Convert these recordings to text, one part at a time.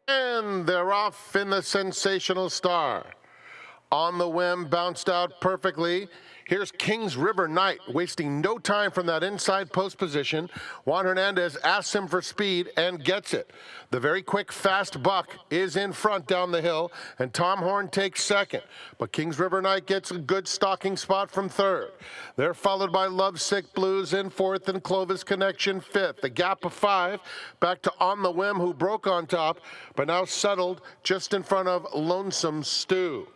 And they're off in the Sensational Star. On the whim, bounced out perfectly. Here's Kings River Knight, wasting no time from that inside post position. Juan Hernandez asks him for speed and gets it. The very quick, fast Buck is in front down the hill, and Tom Horn takes second. But Kings River Knight gets a good stalking spot from third. They're followed by Lovesick Blues in fourth and Clovis Connection fifth. A gap of 5 back to On the Whim, who broke on top, but now settled just in front of Lonesome Stew.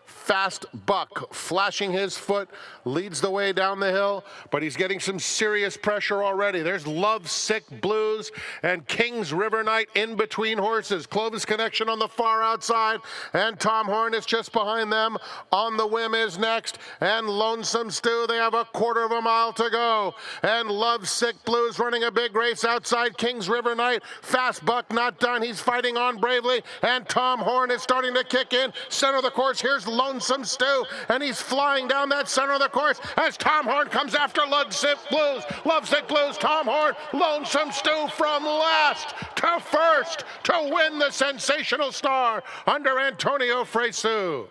Fast Buck, flashing his foot, leads the way down the hill, but he's getting some serious pressure already. There's Lovesick Blues and Kings River Knight in between horses. Clovis Connection on the far outside, and Tom Horn is just behind them. On the Whim is next, and Lonesome Stew. They have a quarter of a mile to go, and Lovesick Blues running a big race outside Kings River Knight. Fast Buck not done. He's fighting on bravely, and Tom Horn is starting to kick in. Center of the course, here's Lonesome Stew, and he's flying down that center of the course as Tom Horn comes after Lovesick Blues. Lovesick Blues, Tom Horn, Lonesome Stew from last to first to win the Sensational Star under Antonio Fresu.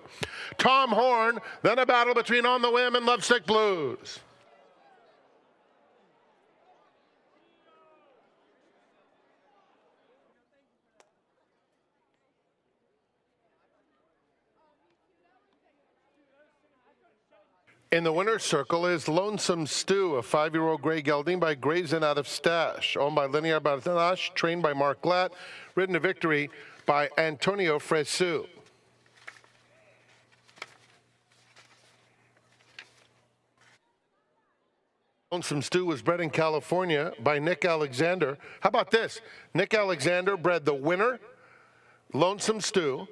Tom Horn, then a battle between On the Whim and Lovesick Blues. In the winner's circle is Lonesome Stew, a 5-year-old gray gelding by Grayson out of Stash, owned by Linear Bartanash, trained by Mark Glatt, ridden to victory by Antonio Fresu. Lonesome Stew was bred in California by Nick Alexander. How about this? Nick Alexander bred the winner, Lonesome Stew,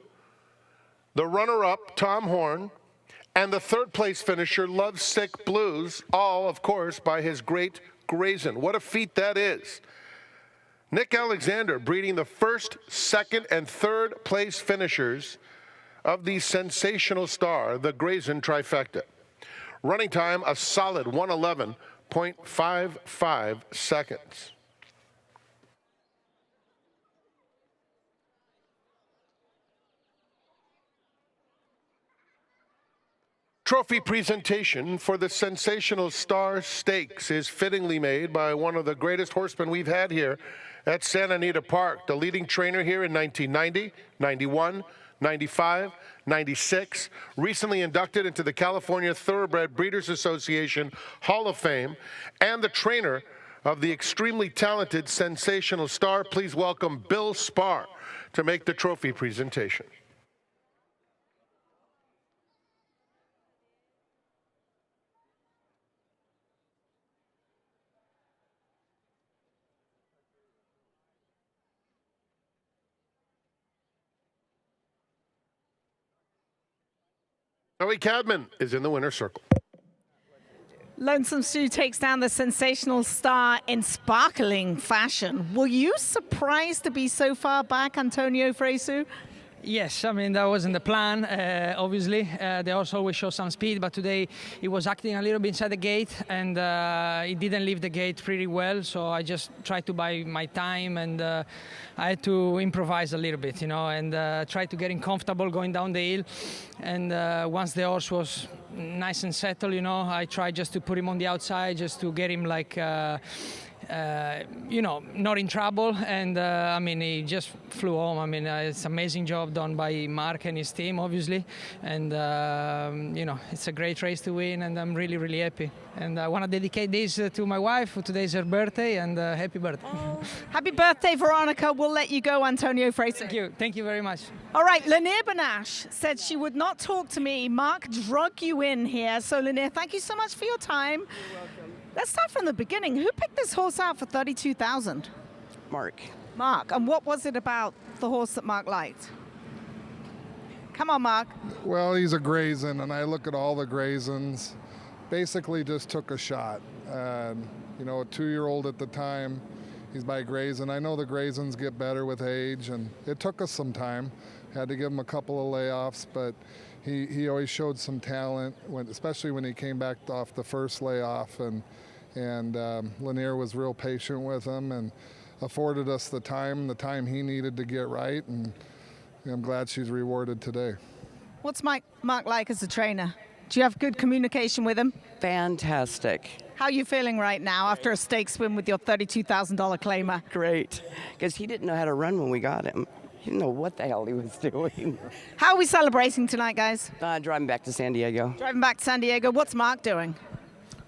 the runner-up, Tom Horn, and the third place finisher, Lovesick Blues, all, of course, by his great Grayson. What a feat that is. Nick Alexander breeding the first, second, and third place finishers of the Sensational Star, the Grayson trifecta. Running time, a solid 111.55 seconds. Trophy presentation for the Sensational Star Stakes is fittingly made by one of the greatest horsemen we've had here at Santa Anita Park, the leading trainer here in 1990, 91, 95, 96, recently inducted into the California Thoroughbred Breeders Association Hall of Fame, and the trainer of the extremely talented Sensational Star. Please welcome Bill Spar to make the trophy presentation. Joey Cadman is in the winner's circle. Lonesome Stew takes down the Sensational Star in sparkling fashion. Were you surprised to be so far back, Antonio Fresu? Yes, I mean, that wasn't the plan, obviously. They also always show some speed, but today he was acting a little bit inside the gate, and he didn't leave the gate pretty well, so I just tried to buy my time, and I had to improvise a little bit, and try to get him comfortable going down the hill. And once the horse was nice and settled, I tried just to put him on the outside, just to get him like... not in trouble, and I mean, he just flew home. I mean, it's an amazing job done by Mark and his team, obviously, and it's a great race to win, and I'm really, really happy. And I want to dedicate this to my wife. Today's her birthday, and happy birthday. Oh, happy birthday, Veronica. We'll let you go, Antonio Fresu. Thank you very much. All right, Lanier Banache said she would not talk to me. Mark drug you in here. So, Lanier, thank you so much for your time. You're welcome. Let's start from the beginning. Who picked this horse out for $32,000? Mark. Mark. And what was it about the horse that Mark liked? Come on, Mark. Well, he's a Grayson, and I look at all the Graysons. Basically just took a shot. A 2-year-old at the time, he's by Grayson. I know the Graysons get better with age, and it took us some time. Had to give him a couple of layoffs, but he always showed some talent, especially when he came back off the first layoff, and Lanier was real patient with him, and afforded us the time he needed to get right, and I'm glad she's rewarded today. What's Mark like as a trainer? Do you have good communication with him? Fantastic. How are you feeling right now after a stakes win with your $32,000 claimer? Great. Because he didn't know how to run when we got him. He didn't know what the hell he was doing. How are we celebrating tonight, guys? Driving back to San Diego. Driving back to San Diego. What's Mark doing?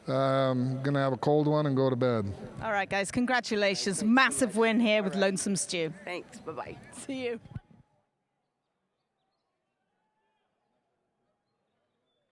Going to have a cold one and go to bed. All right, guys, congratulations. Massive win here with Lonesome Stew. Thanks. Bye-bye. See you.